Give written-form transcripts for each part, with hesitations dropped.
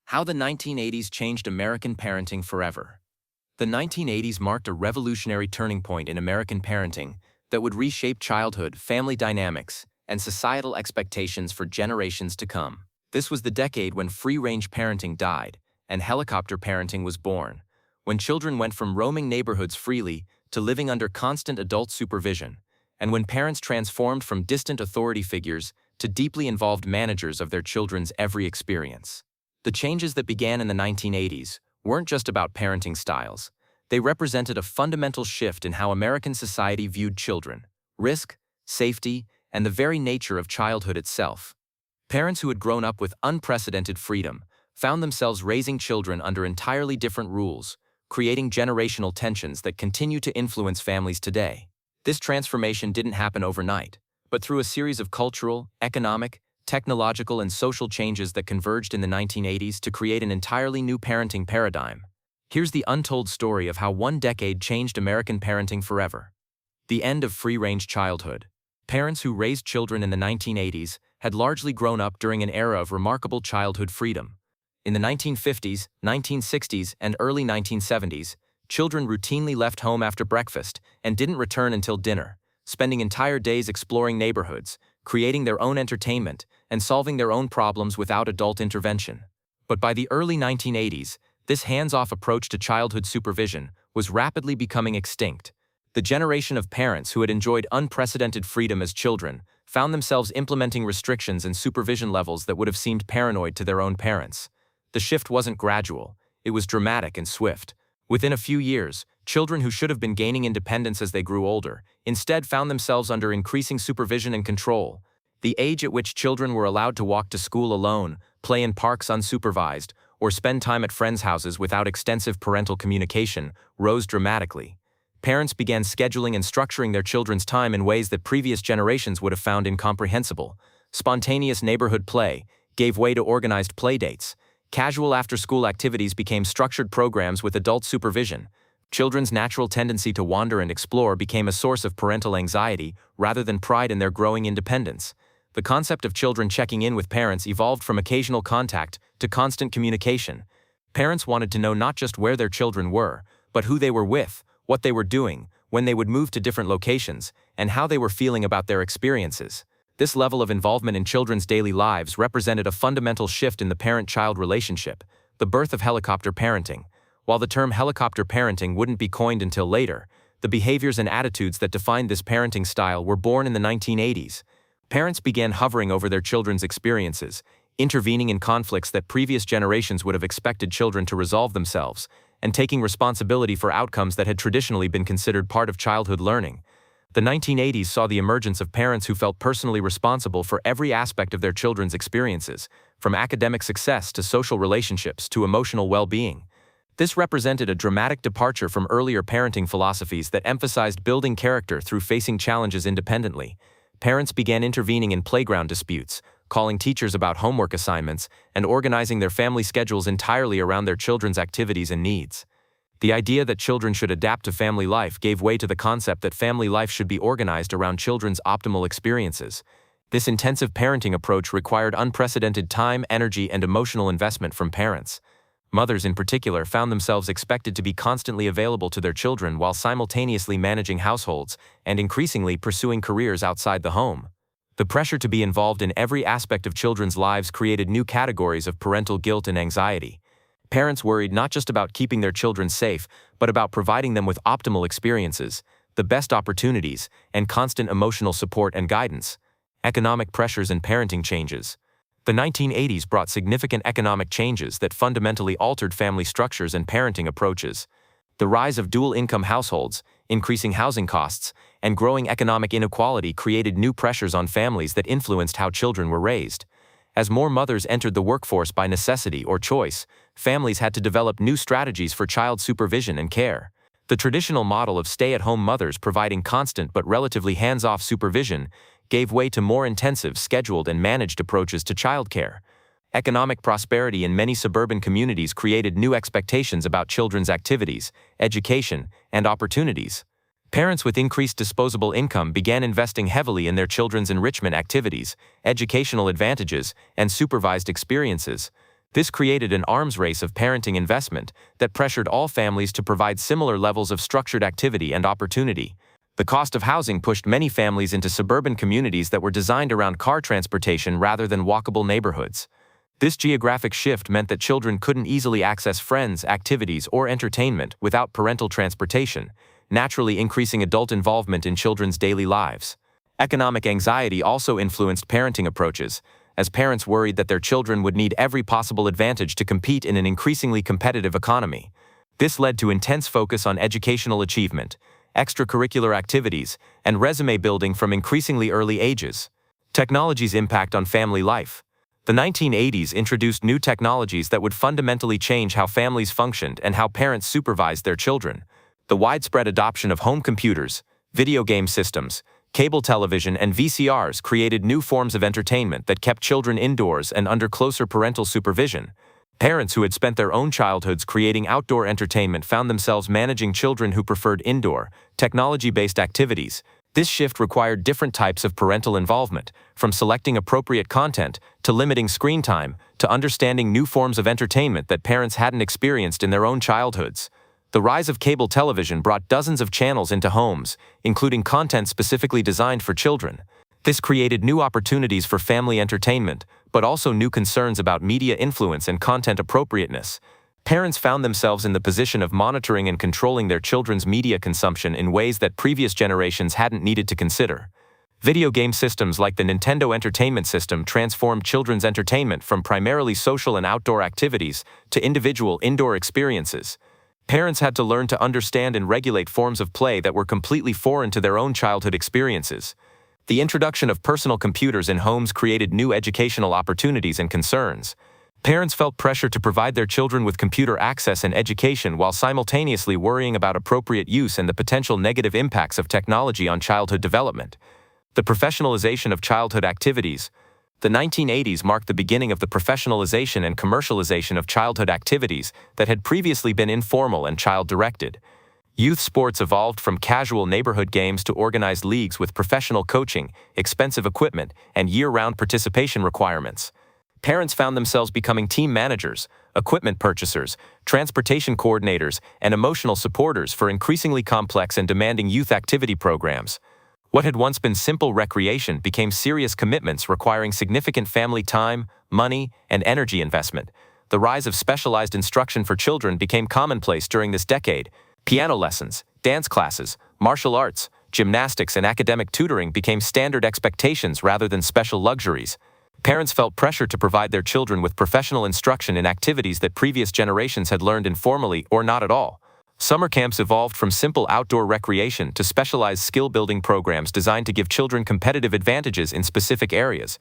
How the 1980s changed American parenting forever. The 1980s marked a revolutionary turning point in American parenting that would reshape childhood, family dynamics, and societal expectations for generations to come. This was the decade when free-range parenting died and helicopter parenting was born, when children went from roaming neighborhoods freely to living under constant adult supervision, and when parents transformed from distant authority figures to deeply involved managers of their children's every experience. The changes that began in the 1980s weren't just about parenting styles. They represented a fundamental shift in how American society viewed children, risk, safety, and the very nature of childhood itself. Parents who had grown up with unprecedented freedom found themselves raising children under entirely different rules, creating generational tensions that continue to influence families today. This transformation didn't happen overnight, but through a series of cultural, economic, technological, and social changes that converged in the 1980s to create an entirely new parenting paradigm. Here's the untold story of how one decade changed American parenting forever. The end of free-range childhood. Parents who raised children in the 1980s had largely grown up during an era of remarkable childhood freedom. In the 1950s, 1960s, and early 1970s, children routinely left home after breakfast and didn't return until dinner, spending entire days exploring neighborhoods, creating their own entertainment, and solving their own problems without adult intervention. But by the early 1980s, this hands-off approach to childhood supervision was rapidly becoming extinct. The generation of parents who had enjoyed unprecedented freedom as children found themselves implementing restrictions and supervision levels that would have seemed paranoid to their own parents. The shift wasn't gradual, it was dramatic and swift. Within a few years, children who should have been gaining independence as they grew older instead found themselves under increasing supervision and control. The age at which children were allowed to walk to school alone, play in parks unsupervised, or spend time at friends' houses without extensive parental communication rose dramatically. Parents began scheduling and structuring their children's time in ways that previous generations would have found incomprehensible. Spontaneous neighborhood play gave way to organized playdates. Casual after-school activities became structured programs with adult supervision. Children's natural tendency to wander and explore became a source of parental anxiety rather than pride in their growing independence. The concept of children checking in with parents evolved from occasional contact to constant communication. Parents wanted to know not just where their children were, but who they were with, what they were doing, when they would move to different locations, and how they were feeling about their experiences. This level of involvement in children's daily lives represented a fundamental shift in the parent-child relationship, the birth of helicopter parenting. While the term helicopter parenting wouldn't be coined until later, the behaviors and attitudes that defined this parenting style were born in the 1980s. Parents began hovering over their children's experiences, intervening in conflicts that previous generations would have expected children to resolve themselves, and taking responsibility for outcomes that had traditionally been considered part of childhood learning. The 1980s saw the emergence of parents who felt personally responsible for every aspect of their children's experiences, from academic success to social relationships to emotional well-being. This represented a dramatic departure from earlier parenting philosophies that emphasized building character through facing challenges independently. Parents began intervening in playground disputes, calling teachers about homework assignments, and organizing their family schedules entirely around their children's activities and needs. The idea that children should adapt to family life gave way to the concept that family life should be organized around children's optimal experiences. This intensive parenting approach required unprecedented time, energy, and emotional investment from parents. Mothers in particular found themselves expected to be constantly available to their children while simultaneously managing households and increasingly pursuing careers outside the home. The pressure to be involved in every aspect of children's lives created new categories of parental guilt and anxiety. Parents worried not just about keeping their children safe, but about providing them with optimal experiences, the best opportunities, and constant emotional support and guidance. Economic pressures and parenting changes. The 1980s brought significant economic changes that fundamentally altered family structures and parenting approaches. The rise of dual-income households, increasing housing costs, and growing economic inequality created new pressures on families that influenced how children were raised. As more mothers entered the workforce by necessity or choice, families had to develop new strategies for child supervision and care. The traditional model of stay-at-home mothers providing constant but relatively hands-off supervision gave way to more intensive, scheduled, and managed approaches to childcare. Economic prosperity in many suburban communities created new expectations about children's activities, education, and opportunities. Parents with increased disposable income began investing heavily in their children's enrichment activities, educational advantages, and supervised experiences. This created an arms race of parenting investment that pressured all families to provide similar levels of structured activity and opportunity. The cost of housing pushed many families into suburban communities that were designed around car transportation rather than walkable neighborhoods. This geographic shift meant that children couldn't easily access friends, activities, or entertainment without parental transportation, naturally increasing adult involvement in children's daily lives. Economic anxiety also influenced parenting approaches, as parents worried that their children would need every possible advantage to compete in an increasingly competitive economy. This led to intense focus on educational achievement, extracurricular activities, and resume building from increasingly early ages. Technology's impact on family life. The 1980s introduced new technologies that would fundamentally change how families functioned and how parents supervised their children. The widespread adoption of home computers, video game systems, cable television, and VCRs created new forms of entertainment that kept children indoors and under closer parental supervision. Parents who had spent their own childhoods creating outdoor entertainment found themselves managing children who preferred indoor, technology-based activities. This shift required different types of parental involvement, from selecting appropriate content to limiting screen time to understanding new forms of entertainment that parents hadn't experienced in their own childhoods. The rise of cable television brought dozens of channels into homes, including content specifically designed for children. This created new opportunities for family entertainment, but also new concerns about media influence and content appropriateness. Parents found themselves in the position of monitoring and controlling their children's media consumption in ways that previous generations hadn't needed to consider. Video game systems like the Nintendo Entertainment System transformed children's entertainment from primarily social and outdoor activities to individual indoor experiences. Parents had to learn to understand and regulate forms of play that were completely foreign to their own childhood experiences. The introduction of personal computers in homes created new educational opportunities and concerns. Parents felt pressure to provide their children with computer access and education while simultaneously worrying about appropriate use and the potential negative impacts of technology on childhood development. The professionalization of childhood activities. The 1980s marked the beginning of the professionalization and commercialization of childhood activities that had previously been informal and child-directed. Youth sports evolved from casual neighborhood games to organized leagues with professional coaching, expensive equipment, and year-round participation requirements. Parents found themselves becoming team managers, equipment purchasers, transportation coordinators, and emotional supporters for increasingly complex and demanding youth activity programs. What had once been simple recreation became serious commitments requiring significant family time, money, and energy investment. The rise of specialized instruction for children became commonplace during this decade. Piano lessons, dance classes, martial arts, gymnastics, and academic tutoring became standard expectations rather than special luxuries. Parents felt pressure to provide their children with professional instruction in activities that previous generations had learned informally or not at all. Summer camps evolved from simple outdoor recreation to specialized skill-building programs designed to give children competitive advantages in specific areas.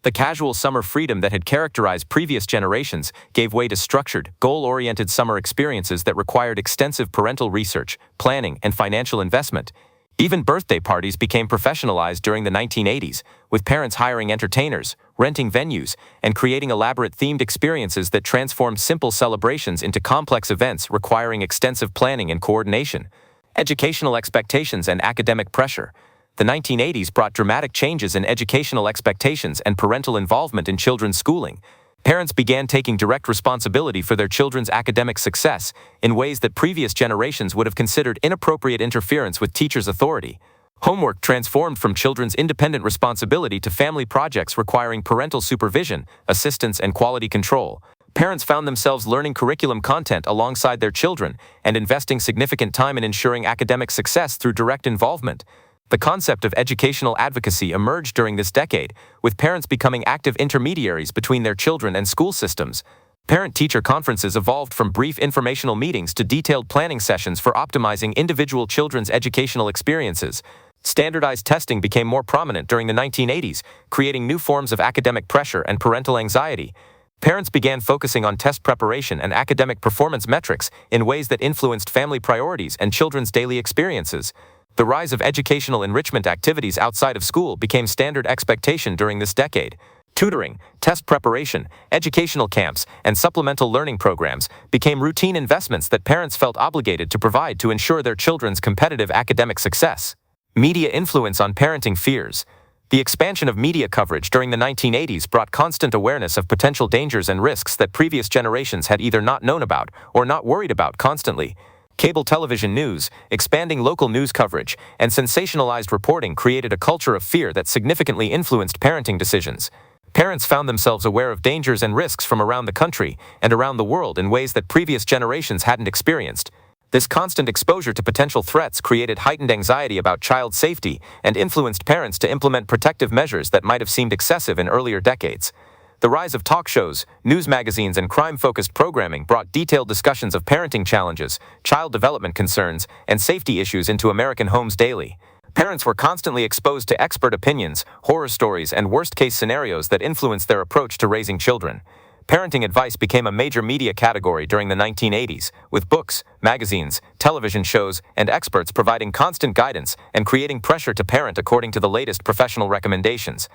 The casual summer freedom that had characterized previous generations gave way to structured, goal-oriented summer experiences that required extensive parental research, planning, and financial investment. Even birthday parties became professionalized during the 1980s, with parents hiring entertainers, renting venues, and creating elaborate themed experiences that transformed simple celebrations into complex events requiring extensive planning and coordination. Educational expectations and academic pressure. The 1980s brought dramatic changes in educational expectations and parental involvement in children's schooling. Parents began taking direct responsibility for their children's academic success in ways that previous generations would have considered inappropriate interference with teachers' authority. Homework transformed from children's independent responsibility to family projects requiring parental supervision, assistance, and quality control. Parents found themselves learning curriculum content alongside their children and investing significant time in ensuring academic success through direct involvement. The concept of educational advocacy emerged during this decade, with parents becoming active intermediaries between their children and school systems. Parent-teacher conferences evolved from brief informational meetings to detailed planning sessions for optimizing individual children's educational experiences. Standardized testing became more prominent during the 1980s, creating new forms of academic pressure and parental anxiety. Parents began focusing on test preparation and academic performance metrics in ways that influenced family priorities and children's daily experiences. The rise of educational enrichment activities outside of school became standard expectation during this decade. Tutoring, test preparation, educational camps, and supplemental learning programs became routine investments that parents felt obligated to provide to ensure their children's competitive academic success. Media influence on parenting fears. The expansion of media coverage during the 1980s brought constant awareness of potential dangers and risks that previous generations had either not known about or not worried about constantly. Cable television news, expanding local news coverage, and sensationalized reporting created a culture of fear that significantly influenced parenting decisions. Parents found themselves aware of dangers and risks from around the country and around the world in ways that previous generations hadn't experienced. This constant exposure to potential threats created heightened anxiety about child safety and influenced parents to implement protective measures that might have seemed excessive in earlier decades. The rise of talk shows, news magazines, and crime-focused programming brought detailed discussions of parenting challenges, child development concerns, and safety issues into American homes daily. Parents were constantly exposed to expert opinions, horror stories, and worst-case scenarios that influenced their approach to raising children. Parenting advice became a major media category during the 1980s, with books, magazines, television shows, and experts providing constant guidance and creating pressure to parent according to the latest professional recommendations.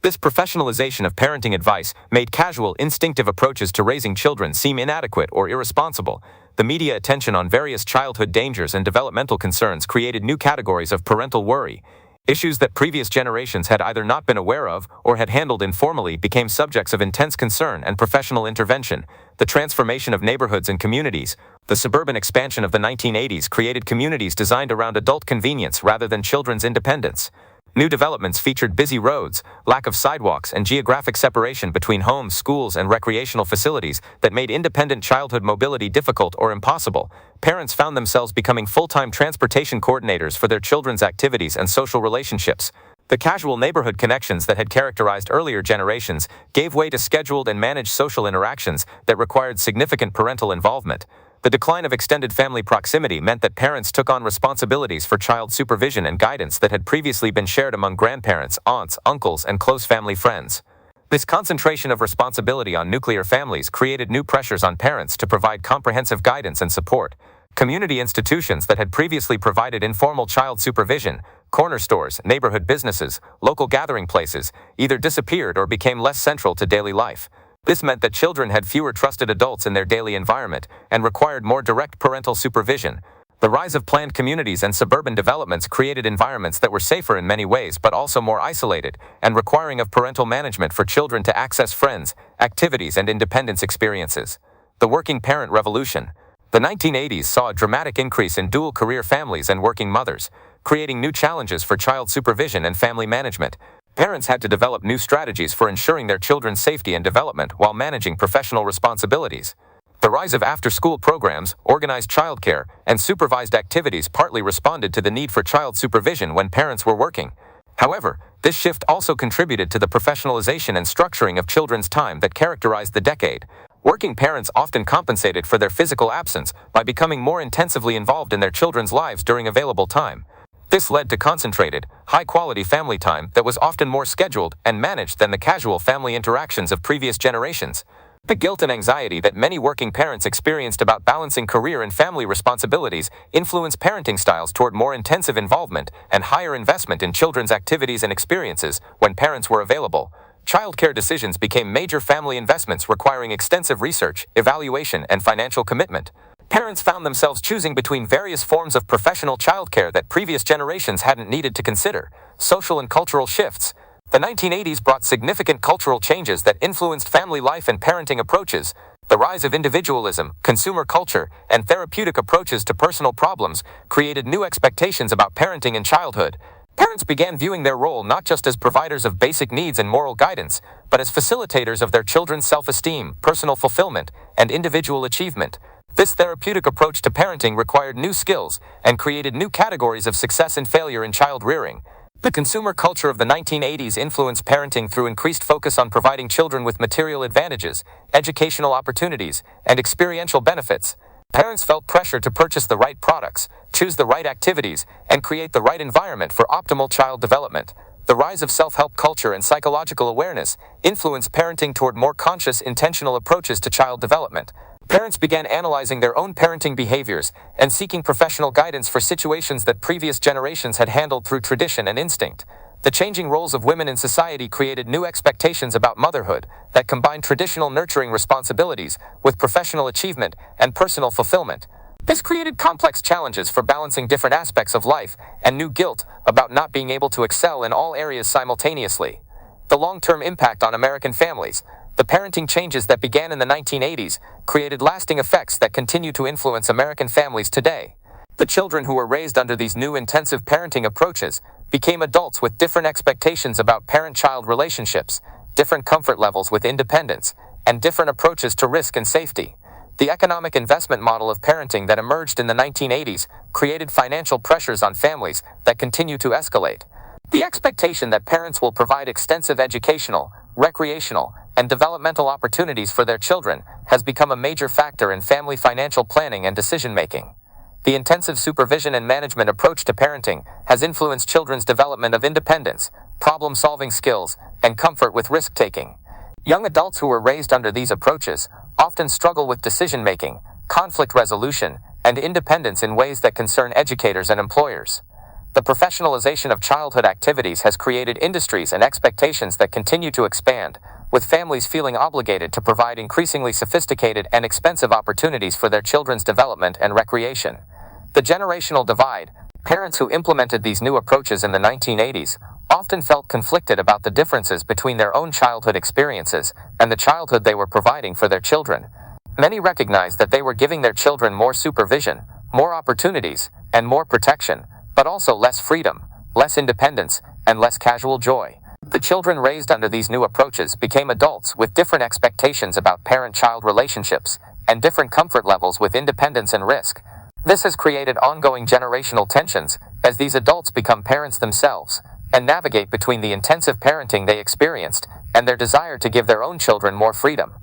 This professionalization of parenting advice made casual, instinctive approaches to raising children seem inadequate or irresponsible. The media attention on various childhood dangers and developmental concerns created new categories of parental worry. Issues that previous generations had either not been aware of or had handled informally became subjects of intense concern and professional intervention. The transformation of neighborhoods and communities. The suburban expansion of the 1980s created communities designed around adult convenience rather than children's independence. New developments featured busy roads, lack of sidewalks, and geographic separation between homes, schools, and recreational facilities that made independent childhood mobility difficult or impossible. Parents found themselves becoming full-time transportation coordinators for their children's activities and social relationships. The casual neighborhood connections that had characterized earlier generations gave way to scheduled and managed social interactions that required significant parental involvement. The decline of extended family proximity meant that parents took on responsibilities for child supervision and guidance that had previously been shared among grandparents, aunts, uncles, and close family friends. This concentration of responsibility on nuclear families created new pressures on parents to provide comprehensive guidance and support. Community institutions that had previously provided informal child supervision, corner stores, neighborhood businesses, local gathering places, either disappeared or became less central to daily life. This meant that children had fewer trusted adults in their daily environment and required more direct parental supervision. The rise of planned communities and suburban developments created environments that were safer in many ways but also more isolated and requiring of parental management for children to access friends, activities, and independence experiences. The working parent revolution. The 1980s saw a dramatic increase in dual-career families and working mothers, creating new challenges for child supervision and family management. Parents had to develop new strategies for ensuring their children's safety and development while managing professional responsibilities. The rise of after-school programs, organized childcare, and supervised activities partly responded to the need for child supervision when parents were working. However, this shift also contributed to the professionalization and structuring of children's time that characterized the decade. Working parents often compensated for their physical absence by becoming more intensively involved in their children's lives during available time. This led to concentrated, high-quality family time that was often more scheduled and managed than the casual family interactions of previous generations. The guilt and anxiety that many working parents experienced about balancing career and family responsibilities influenced parenting styles toward more intensive involvement and higher investment in children's activities and experiences when parents were available. Childcare decisions became major family investments requiring extensive research, evaluation, and financial commitment. Parents found themselves choosing between various forms of professional childcare that previous generations hadn't needed to consider. Social and cultural shifts. The 1980s brought significant cultural changes that influenced family life and parenting approaches. The rise of individualism, consumer culture, and therapeutic approaches to personal problems created new expectations about parenting in childhood. Parents began viewing their role not just as providers of basic needs and moral guidance, but as facilitators of their children's self-esteem, personal fulfillment, and individual achievement. This therapeutic approach to parenting required new skills and created new categories of success and failure in child rearing. The consumer culture of the 1980s influenced parenting through increased focus on providing children with material advantages, educational opportunities, and experiential benefits. Parents felt pressure to purchase the right products, choose the right activities, and create the right environment for optimal child development. The rise of self-help culture and psychological awareness influenced parenting toward more conscious, intentional approaches to child development. Parents began analyzing their own parenting behaviors and seeking professional guidance for situations that previous generations had handled through tradition and instinct. The changing roles of women in society created new expectations about motherhood that combined traditional nurturing responsibilities with professional achievement and personal fulfillment. This created complex challenges for balancing different aspects of life and new guilt about not being able to excel in all areas simultaneously. The long-term impact on American families. The parenting changes that began in the 1980s created lasting effects that continue to influence American families today. The children who were raised under these new intensive parenting approaches became adults with different expectations about parent-child relationships, different comfort levels with independence, and different approaches to risk and safety. The economic investment model of parenting that emerged in the 1980s created financial pressures on families that continue to escalate. The expectation that parents will provide extensive educational, recreational, and developmental opportunities for their children has become a major factor in family financial planning and decision-making. The intensive supervision and management approach to parenting has influenced children's development of independence, problem-solving skills, and comfort with risk-taking. Young adults who were raised under these approaches often struggle with decision-making, conflict resolution, and independence in ways that concern educators and employers. The professionalization of childhood activities has created industries and expectations that continue to expand, with families feeling obligated to provide increasingly sophisticated and expensive opportunities for their children's development and recreation. The generational divide. Parents who implemented these new approaches in the 1980s often felt conflicted about the differences between their own childhood experiences and the childhood they were providing for their children. Many recognized that they were giving their children more supervision, more opportunities, and more protection, but also less freedom, less independence, and less casual joy. The children raised under these new approaches became adults with different expectations about parent-child relationships and different comfort levels with independence and risk. This has created ongoing generational tensions as these adults become parents themselves and navigate between the intensive parenting they experienced and their desire to give their own children more freedom.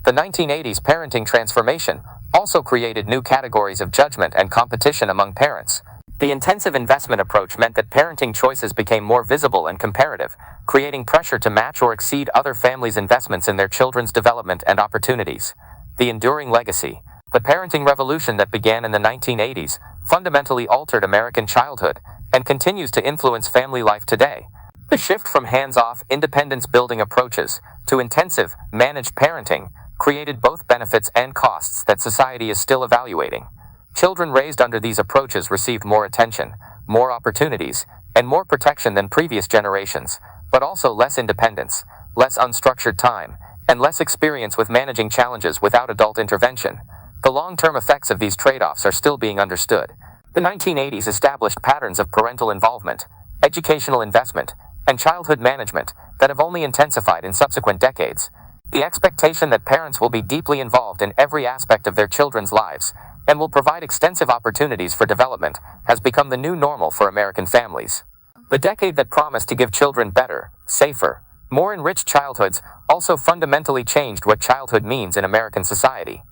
The 1980s parenting transformation also created new categories of judgment and competition among parents. The intensive investment approach meant that parenting choices became more visible and comparative, creating pressure to match or exceed other families' investments in their children's development and opportunities. The enduring legacy. The parenting revolution that began in the 1980s fundamentally altered American childhood and continues to influence family life today. The shift from hands-off, independence-building approaches to intensive, managed parenting created both benefits and costs that society is still evaluating. Children raised under these approaches received more attention, more opportunities, and more protection than previous generations, but also less independence, less unstructured time, and less experience with managing challenges without adult intervention. The long-term effects of these trade-offs are still being understood. The 1980s established patterns of parental involvement, educational investment, and childhood management that have only intensified in subsequent decades. The expectation that parents will be deeply involved in every aspect of their children's lives and will provide extensive opportunities for development has become the new normal for American families. The decade that promised to give children better, safer, more enriched childhoods also fundamentally changed what childhood means in American society.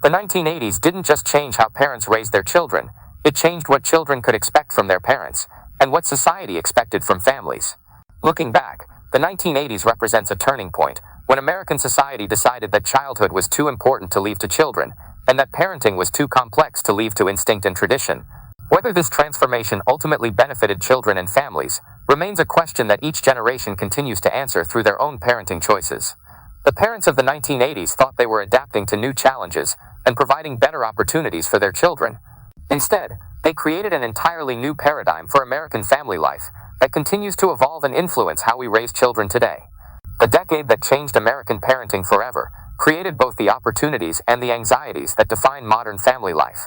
The 1980s didn't just change how parents raised their children, it changed what children could expect from their parents, and what society expected from families. Looking back, the 1980s represents a turning point, when American society decided that childhood was too important to leave to children, and that parenting was too complex to leave to instinct and tradition. Whether this transformation ultimately benefited children and families remains a question that each generation continues to answer through their own parenting choices. The parents of the 1980s thought they were adapting to new challenges and providing better opportunities for their children. Instead, they created an entirely new paradigm for American family life that continues to evolve and influence how we raise children today. The decade that changed American parenting forever created both the opportunities and the anxieties that define modern family life.